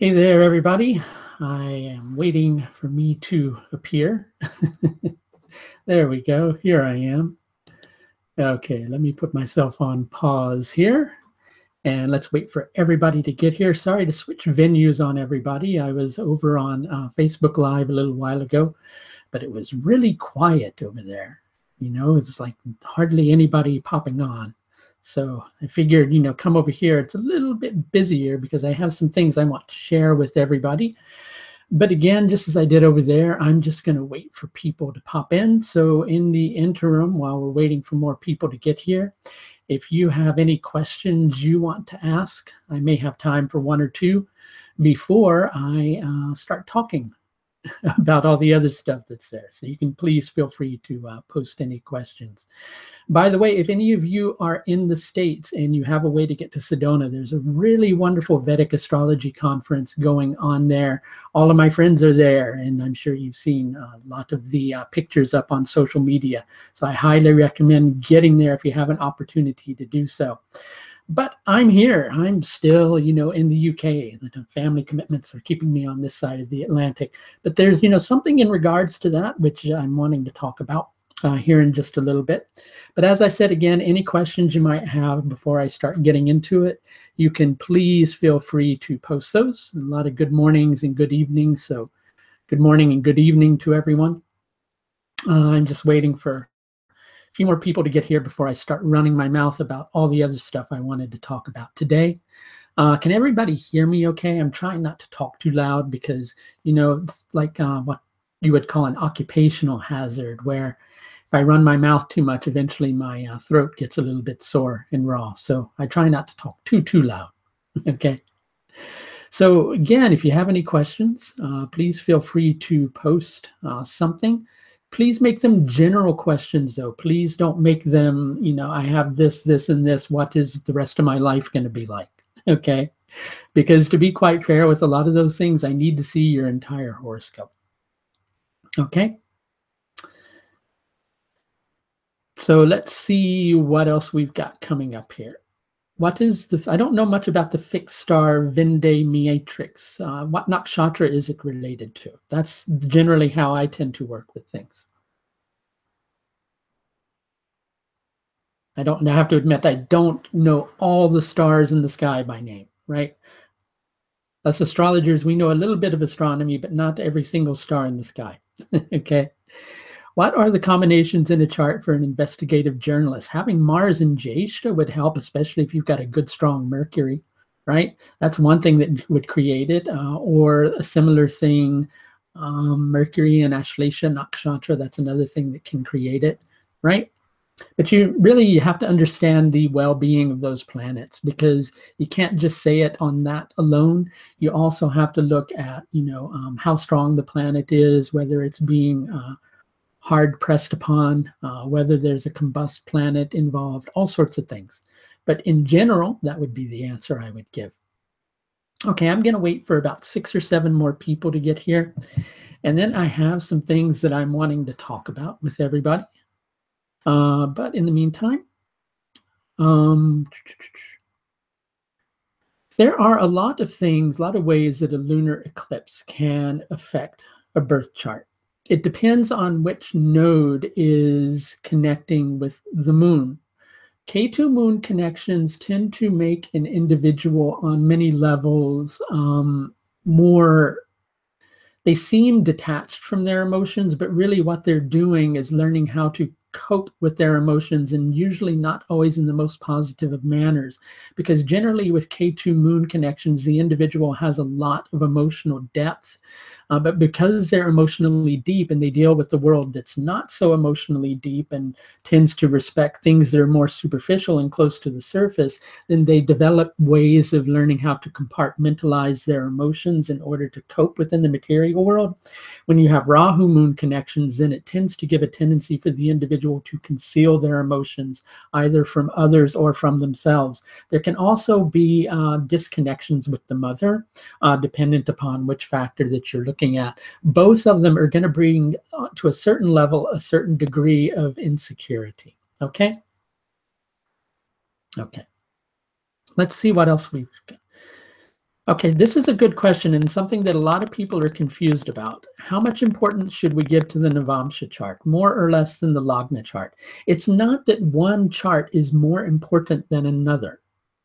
Hey there, everybody. I am waiting for me to appear. There we go. Here I am. Okay, let me put myself on pause here. And let's wait for everybody to get here. Sorry to switch venues on everybody. I was over on Facebook Live a little while ago, but it was really quiet over there. You know, it's like hardly anybody popping on. So I figured, come over here. It's a little bit busier because I have some things I want to share with everybody. But again, just as I did over there, I'm just going to wait for people to pop in. So in the interim, while we're waiting for more people to get here, if you have any questions you want to ask, I may have time for one or two before I start talking about all the other stuff that's there. So you can please feel free to post any questions. By the way, if any of you are in the States and you have a way to get to Sedona, there's a really wonderful Vedic astrology conference going on there. All of my friends are there, and I'm sure you've seen a lot of the pictures up on social media. So I highly recommend getting there if you have an opportunity to do so. But I'm here. I'm still, in the UK. The family commitments are keeping me on this side of the Atlantic. But there's, something in regards to that which I'm wanting to talk about here in just a little bit. But as I said, again, any questions you might have before I start getting into it, you can please feel free to post those. A lot of good mornings and good evenings. So good morning and good evening to everyone. I'm just waiting for a few more people to get here before I start running my mouth about all the other stuff I wanted to talk about today. Can everybody hear me okay? I'm trying not to talk too loud because, it's like what you would call an occupational hazard, where if I run my mouth too much, eventually my throat gets a little bit sore and raw. So I try not to talk too loud. Okay. So again, if you have any questions, please feel free to post something. Please make them general questions, though. Please don't make them, I have this, this, and this. What is the rest of my life going to be like? Okay. Because to be quite fair with a lot of those things, I need to see your entire horoscope. Okay. So let's see what else we've got coming up here. What is I don't know much about the fixed star Vinde matrix. What nakshatra is it related to? That's generally how I tend to work with things. I have to admit, I don't know all the stars in the sky by name, right? Us astrologers, we know a little bit of astronomy, but not every single star in the sky. Okay. What are the combinations in a chart for an investigative journalist? Having Mars and Jeshta would help, especially if you've got a good, strong Mercury, right? That's one thing that would create it. Or a similar thing, Mercury and Ashlesha Nakshatra, that's another thing that can create it, right? But you have to understand the well-being of those planets, because you can't just say it on that alone. You also have to look at, how strong the planet is, whether it's being hard pressed upon, whether there's a combust planet involved, all sorts of things. But in general, that would be the answer I would give. Okay, I'm going to wait for about 6 or 7 more people to get here. And then I have some things that I'm wanting to talk about with everybody. But in the meantime, there are a lot of things, a lot of ways that a lunar eclipse can affect a birth chart. It depends on which node is connecting with the moon. K2 moon connections tend to make an individual on many levels they seem detached from their emotions, but really what they're doing is learning how to cope with their emotions, and usually not always in the most positive of manners, because generally with K2 moon connections, the individual has a lot of emotional depth, but because they're emotionally deep and they deal with the world that's not so emotionally deep and tends to respect things that are more superficial and close to the surface, then they develop ways of learning how to compartmentalize their emotions in order to cope within the material world. When you have Rahu moon connections, then it tends to give a tendency for the individual to conceal their emotions, either from others or from themselves. There can also be disconnections with the mother, dependent upon which factor that you're looking at. Both of them are going to bring to a certain level a certain degree of insecurity. Okay? Okay. Let's see what else we've got. Okay, this is a good question and something that a lot of people are confused about. How much importance should we give to the Navamsha chart, more or less than the Lagna chart? It's not that one chart is more important than another.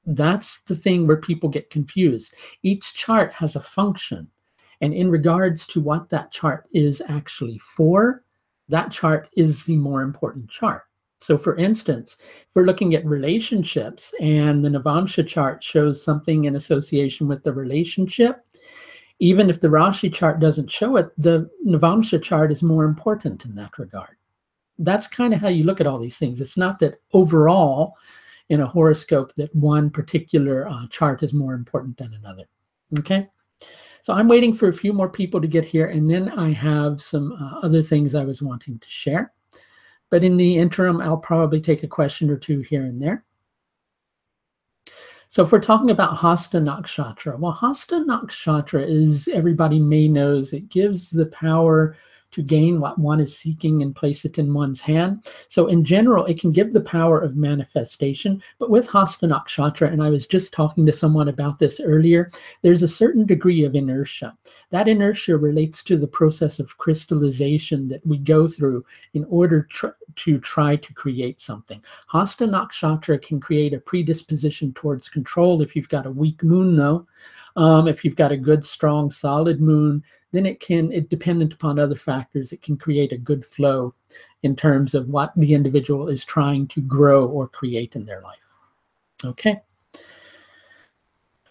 That's the thing where people get confused. Each chart has a function, and in regards to what that chart is actually for, that chart is the more important chart. So for instance, if we're looking at relationships and the Navamsha chart shows something in association with the relationship, even if the Rashi chart doesn't show it, the Navamsha chart is more important in that regard. That's kind of how you look at all these things. It's not that overall in a horoscope that one particular chart is more important than another. Okay? So I'm waiting for a few more people to get here, and then I have some other things I was wanting to share. But in the interim, I'll probably take a question or two here and there. So if we're talking about Hasta Nakshatra, well, Hasta Nakshatra is, everybody may knows, it gives the power to gain what one is seeking and place it in one's hand. So in general, it can give the power of manifestation, but with Hasta Nakshatra, and I was just talking to someone about this earlier, there's a certain degree of inertia. That inertia relates to the process of crystallization that we go through in order to try to create something. Hasta Nakshatra can create a predisposition towards control if you've got a weak moon, though. If you've got a good, strong, solid moon, then it dependent upon other factors, it can create a good flow in terms of what the individual is trying to grow or create in their life. Okay.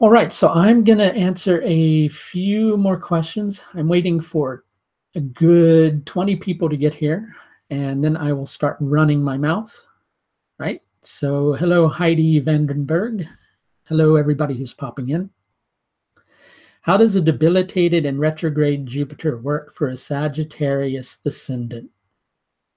All right, so I'm going to answer a few more questions. I'm waiting for a good 20 people to get here, and then I will start running my mouth, right? So hello, Heidi Vandenberg. Hello, everybody who's popping in. How does a debilitated and retrograde Jupiter work for a Sagittarius ascendant?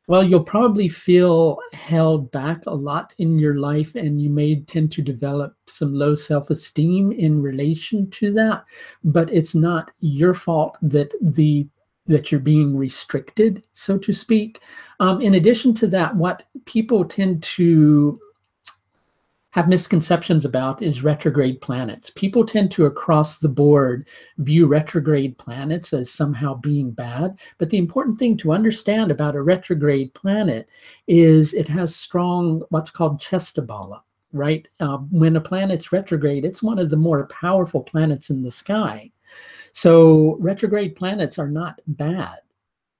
Well, you'll probably feel held back a lot in your life, and you may tend to develop some low self-esteem in relation to that, but it's not your fault that you're being restricted, so to speak. In addition to that, what people tend to have misconceptions about is retrograde planets. People tend to, across the board, view retrograde planets as somehow being bad. But the important thing to understand about a retrograde planet is it has strong, what's called Chestabala, right? When a planet's retrograde, it's one of the more powerful planets in the sky. So retrograde planets are not bad,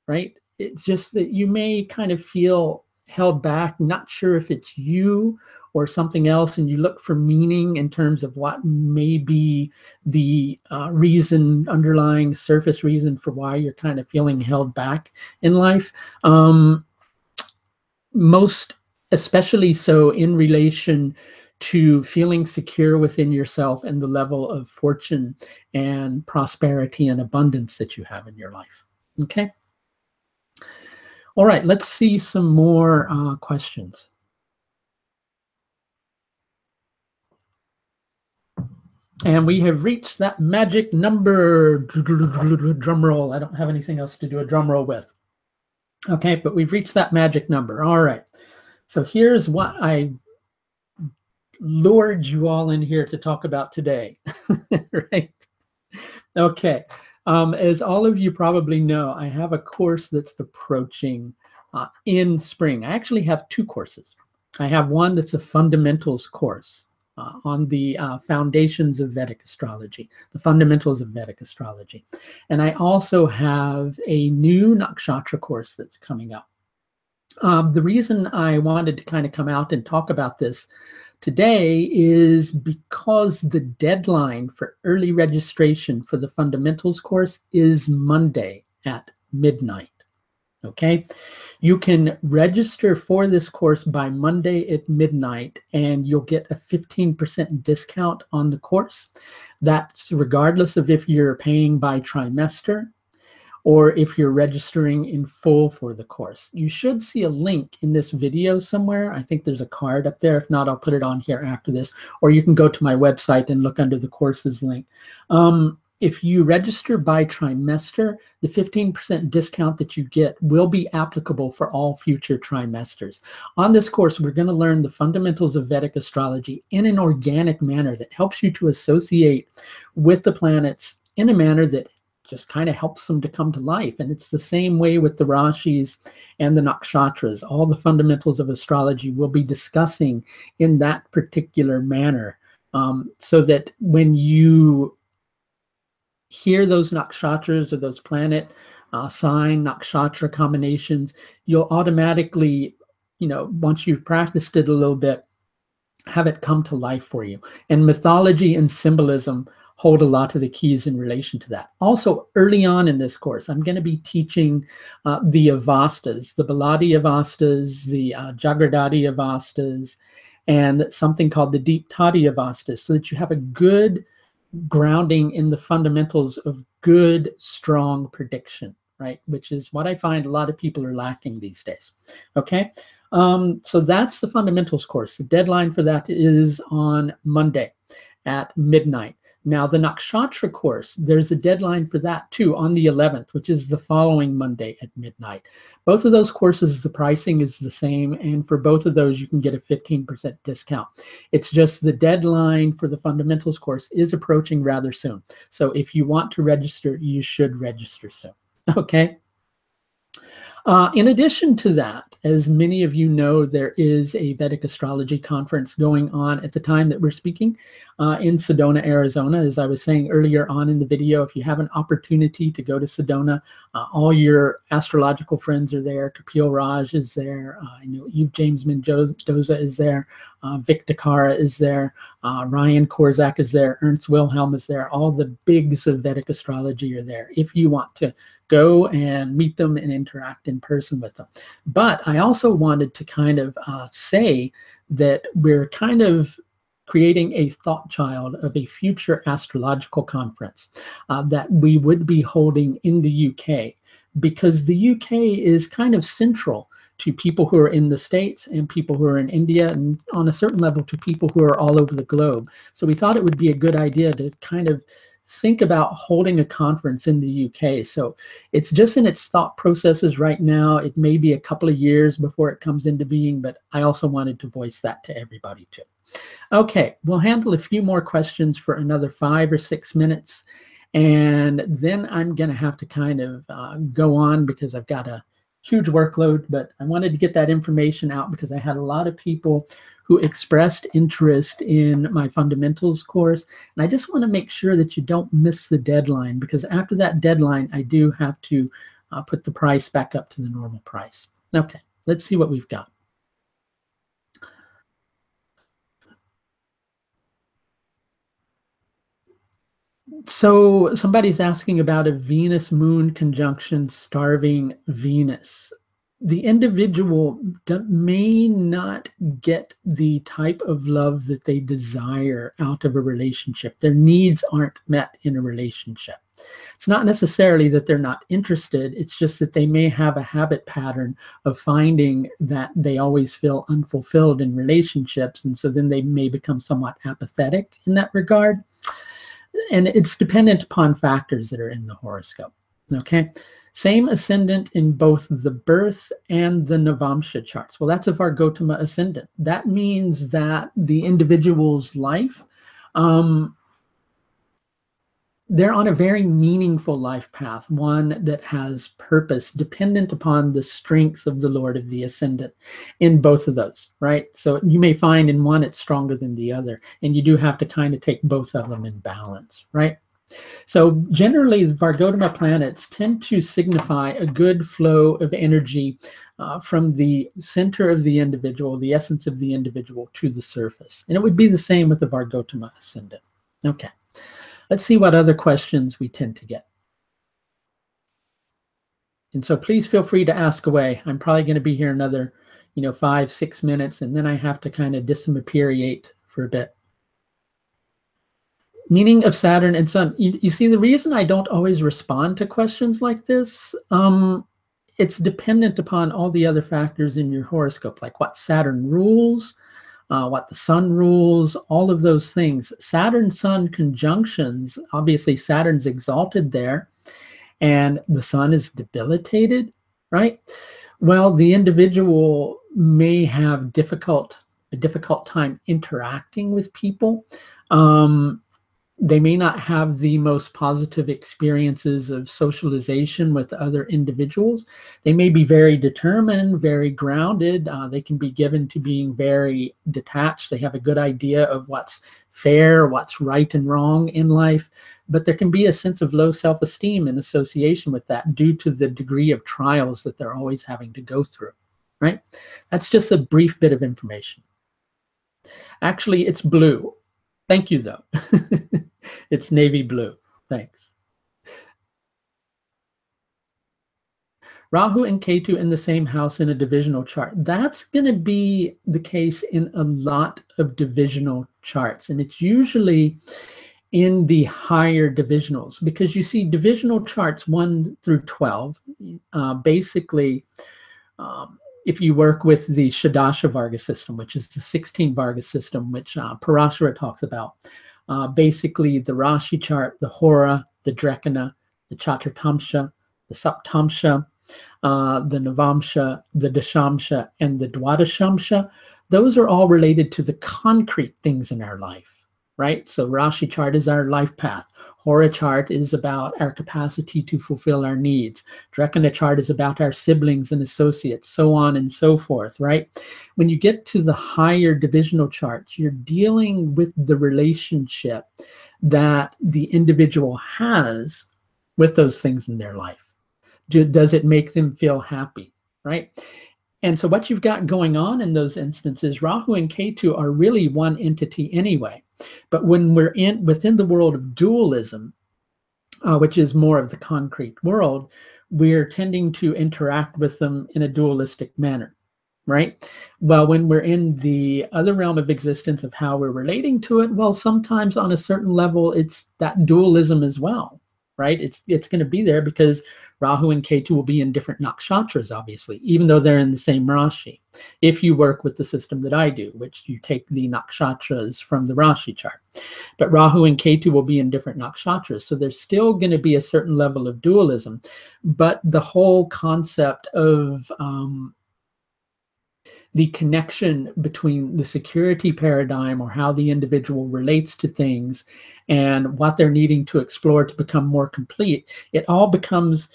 right? It's just that you may kind of feel held back, not sure if it's you or something else, and you look for meaning in terms of what may be the reason, underlying surface reason for why you're kind of feeling held back in life. Most especially so in relation to feeling secure within yourself and the level of fortune and prosperity and abundance that you have in your life. Okay. All right, let's see some more questions. And we have reached that magic number. Drum roll. I don't have anything else to do a drum roll with. Okay, but we've reached that magic number. All right. So here's what I lured you all in here to talk about today. Right? Okay. As all of you probably know, I have a course that's approaching in spring. I actually have two courses. I have one that's a fundamentals course on the foundations of Vedic astrology, the fundamentals of Vedic astrology. And I also have a new nakshatra course that's coming up. The reason I wanted to kind of come out and talk about this today is because the deadline for early registration for the fundamentals course is Monday at midnight. Okay, you can register for this course by Monday at midnight, and you'll get a 15% discount on the course. That's regardless of if you're paying by trimester or if you're registering in full for the course. You should see a link in this video somewhere. I think there's a card up there. If not, I'll put it on here after this, or you can go to my website and look under the courses link. if you register by trimester, the 15% discount that you get will be applicable for all future trimesters. On this course, we're going to learn the fundamentals of Vedic astrology in an organic manner that helps you to associate with the planets in a manner that just kind of helps them to come to life. And it's the same way with the Rashis and the Nakshatras. All the fundamentals of astrology we'll be discussing in that particular manner, so that when you hear those nakshatras or those planet sign nakshatra combinations, you'll automatically, once you've practiced it a little bit, have it come to life for you. And mythology and symbolism hold a lot of the keys in relation to that. Also, early on in this course, I'm going to be teaching the Avastas, the Baladi Avastas, the Jagradati Avastas, and something called the Deep Tati Avastas, so that you have a good grounding in the fundamentals of good, strong prediction, right? Which is what I find a lot of people are lacking these days. Okay, so that's the fundamentals course. The deadline for that is on Monday at midnight. Now, the Nakshatra course, there's a deadline for that too on the 11th, which is the following Monday at midnight. Both of those courses, the pricing is the same, and for both of those, you can get a 15% discount. It's just the deadline for the fundamentals course is approaching rather soon. So if you want to register, you should register soon. Okay. In addition to that, as many of you know, there is a Vedic astrology conference going on at the time that we're speaking in Sedona, Arizona. As I was saying earlier on in the video, if you have an opportunity to go to Sedona, all your astrological friends are there. Kapil Raj is there. I know James Mendoza is there. Vic Dakara is there. Ryan Korzak is there. Ernst Wilhelm is there. All the bigs of Vedic astrology are there if you want to go and meet them and interact in person with them. But I also wanted to kind of say that we're kind of creating a thought child of a future astrological conference that we would be holding in the UK, because the UK is kind of central to people who are in the States and people who are in India, and on a certain level to people who are all over the globe. So we thought it would be a good idea to kind of think about holding a conference in the UK. So it's just in its thought processes right now. It may be a couple of years before it comes into being, but I also wanted to voice that to everybody too. Okay, we'll handle a few more questions for another 5 or 6 minutes, and then I'm going to have to kind of go on because I've got a huge workload, but I wanted to get that information out because I had a lot of people who expressed interest in my fundamentals course. And I just want to make sure that you don't miss the deadline, because after that deadline, I do have to put the price back up to the normal price. Okay, let's see what we've got. So somebody's asking about a Venus-Moon conjunction starving Venus. The individual may not get the type of love that they desire out of a relationship. Their needs aren't met in a relationship. It's not necessarily that they're not interested. It's just that they may have a habit pattern of finding that they always feel unfulfilled in relationships. And so then they may become somewhat apathetic in that regard. And it's dependent upon factors that are in the horoscope. Okay. Same ascendant in both the birth and the Navamsha charts. Well, that's a Vargotama ascendant. That means that the individual's life, they're on a very meaningful life path, one that has purpose dependent upon the strength of the Lord of the Ascendant in both of those, right? So you may find in one it's stronger than the other, and you do have to kind of take both of them in balance, right? So generally, the Vargotama planets tend to signify a good flow of energy from the center of the individual, the essence of the individual, to the surface. And it would be the same with the Vargotama ascendant. Okay. Let's see what other questions we tend to get. And so please feel free to ask away. I'm probably going to be here another, 5, 6 minutes, and then I have to kind of disappeariate for a bit. Meaning of Saturn and Sun. You see, the reason I don't always respond to questions like this, it's dependent upon all the other factors in your horoscope, like what Saturn rules, what the sun rules, all of those things. Saturn-Sun conjunctions, obviously Saturn's exalted there, and the sun is debilitated, right? Well, the individual may have a difficult time interacting with people. They may not have the most positive experiences of socialization with other individuals. They may be very determined, very grounded. They can be given to being very detached. They have a good idea of what's fair, what's right and wrong in life. But there can be a sense of low self-esteem in association with that due to the degree of trials that they're always having to go through, right? That's just a brief bit of information. Actually, it's blue. Thank you, though. It's navy blue. Thanks. Rahu and Ketu in the same house in a divisional chart. That's going to be the case in a lot of divisional charts. And it's usually in the higher divisionals, because you see divisional charts 1 through 12, basically, if you work with the Shadasha Varga system, which is the 16 Varga system, which Parashara talks about, basically the Rashi chart, the Hora, the Drekana, the Chaturtamsha, the Saptamsha, the Navamsha, the Dashamsha, and the Dwadashamsha, those are all related to the concrete things in our life, right? So Rashi chart is our life path. Hora chart is about our capacity to fulfill our needs. Drekana chart is about our siblings and associates, so on and so forth, right? When you get to the higher divisional charts, you're dealing with the relationship that the individual has with those things in their life. Does it make them feel happy, right? And so what you've got going on in those instances, Rahu and Ketu are really one entity anyway. But when we're within the world of dualism, which is more of the concrete world, we're tending to interact with them in a dualistic manner, right? Well, when we're in the other realm of existence of how we're relating to it, well, sometimes on a certain level, it's that dualism as well, right? It's going to be there because Rahu and Ketu will be in different nakshatras, obviously, even though they're in the same Rashi. If you work with the system that I do, which you take the nakshatras from the Rashi chart. But Rahu and Ketu will be in different nakshatras. So there's still going to be a certain level of dualism. But the whole concept of the connection between the security paradigm, or how the individual relates to things, and what they're needing to explore to become more complete, it all becomes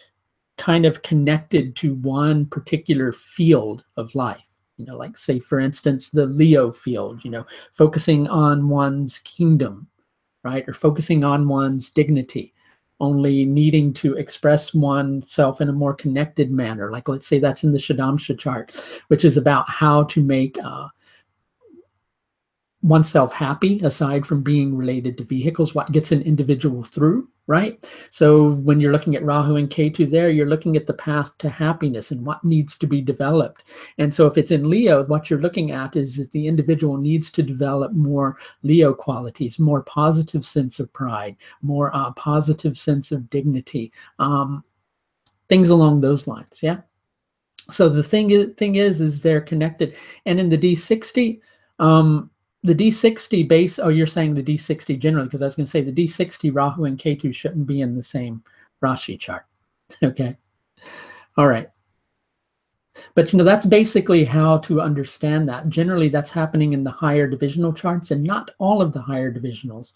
kind of connected to one particular field of life. You know, like say, for instance, the Leo field, you know, focusing on one's kingdom, right? Or focusing on one's dignity, only needing to express oneself in a more connected manner. Like, let's say that's in the Shadamsha chart, which is about how to make oneself happy, aside from being related to vehicles, what gets an individual through, right? So when you're looking at Rahu and Ketu there, you're looking at the path to happiness and what needs to be developed. And so if it's in Leo, what you're looking at is that the individual needs to develop more Leo qualities, more positive sense of pride, more positive sense of dignity, things along those lines, yeah? So the thing is they're connected. And in the D60, the D60 base, oh, you're saying the D60 generally, because I was going to say the D60 Rahu and Ketu shouldn't be in the same Rashi chart. Okay. All right. But, you know, that's basically how to understand that. Generally, that's happening in the higher divisional charts, and not all of the higher divisionals.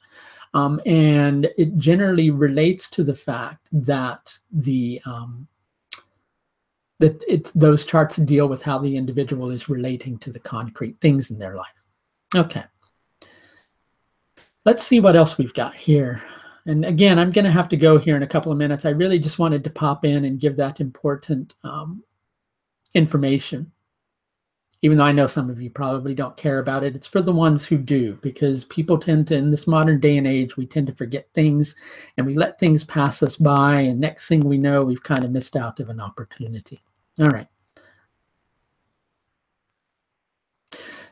And it generally relates to the fact that those charts deal with how the individual is relating to the concrete things in their life. Okay, let's see what else we've got here. And again, I'm going to have to go here in a couple of minutes. I really just wanted to pop in and give that important information. Even though I know some of you probably don't care about it, it's for the ones who do, because people tend to, in this modern day and age, we tend to forget things, and we let things pass us by, and next thing we know, we've kind of missed out of an opportunity. All right.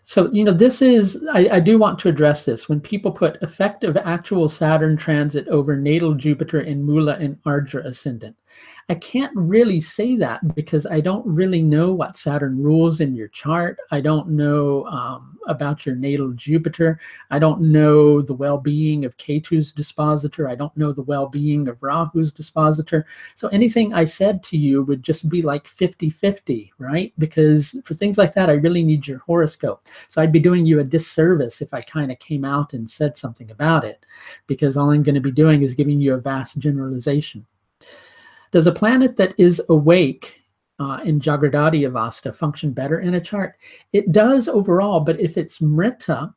So, you know, this is, I do want to address this. When people put effective actual Saturn transit over natal Jupiter in Mula and Ardra ascendant, I can't really say that because I don't really know what Saturn rules in your chart. I don't know about your natal Jupiter. I don't know the well-being of Ketu's dispositor. I don't know the well-being of Rahu's dispositor. So anything I said to you would just be like 50-50, right? Because for things like that, I really need your horoscope. So I'd be doing you a disservice if I kind of came out and said something about it, because all I'm going to be doing is giving you a vast generalization. Does a planet that is awake in Jagradati Avastha function better in a chart? It does overall, but if it's Mrita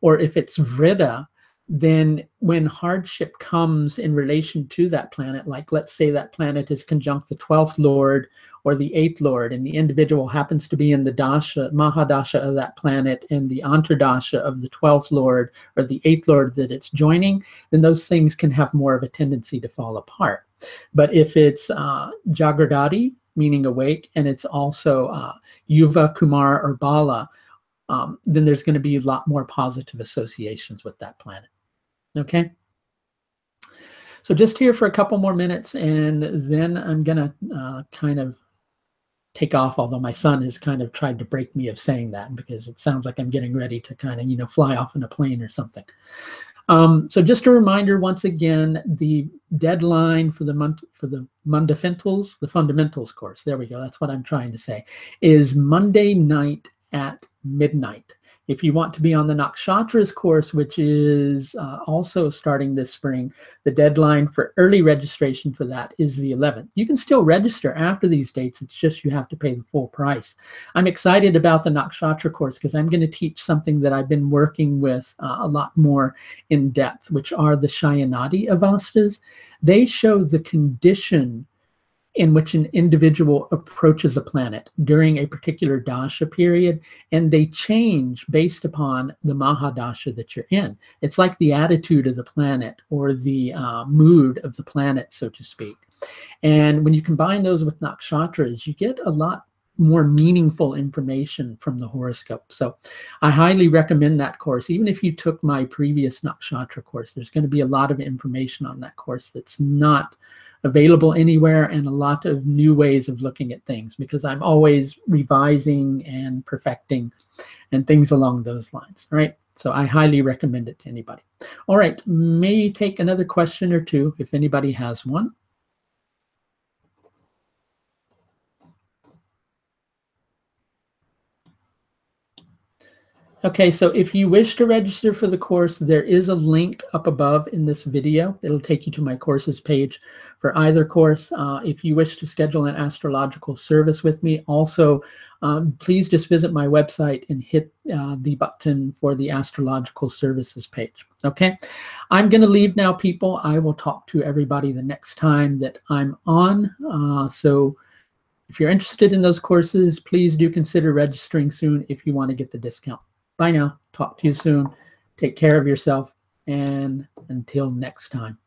or if it's Vritta, then when hardship comes in relation to that planet, like let's say that planet is conjunct the 12th Lord or the 8th Lord, and the individual happens to be in the dasha, Mahadasha of that planet and the Antardasha of the 12th Lord or the 8th Lord that it's joining, then those things can have more of a tendency to fall apart. But if it's Jagradati, meaning awake, and it's also Yuva, Kumar, or Bala, then there's going to be a lot more positive associations with that planet. Okay? So just here for a couple more minutes, and then I'm going to kind of take off, although my son has kind of tried to break me of saying that because it sounds like I'm getting ready to kind of, you know, fly off in a plane or something. So just a reminder, once again, the deadline for the fundamentals course, there we go, that's what I'm trying to say, is Monday night at midnight. If you want to be on the Nakshatras course, which is also starting this spring, the deadline for early registration for that is the 11th. You can still register after these dates, it's just you have to pay the full price. I'm excited about the Nakshatra course because I'm going to teach something that I've been working with a lot more in depth, which are the Shayanadi Avasthas. They show the condition in which an individual approaches a planet during a particular dasha period, and they change based upon the mahadasha that you're in. It's like the attitude of the planet or the mood of the planet, so to speak. And when you combine those with nakshatras, you get a lot more meaningful information from the horoscope. So I highly recommend that course. Even if you took my previous nakshatra course, there's going to be a lot of information on that course that's not available anywhere, and a lot of new ways of looking at things, because I'm always revising and perfecting and things along those lines, right? So I highly recommend it to anybody. All right, may take another question or two if anybody has one. Okay, so if you wish to register for the course, there is a link up above in this video. It'll take you to my courses page for either course. If you wish to schedule an astrological service with me, also, please just visit my website and hit the button for the astrological services page. Okay, I'm going to leave now, people. I will talk to everybody the next time that I'm on. So if you're interested in those courses, please do consider registering soon if you want to get the discount. Bye now. Talk to you soon. Take care of yourself. And until next time.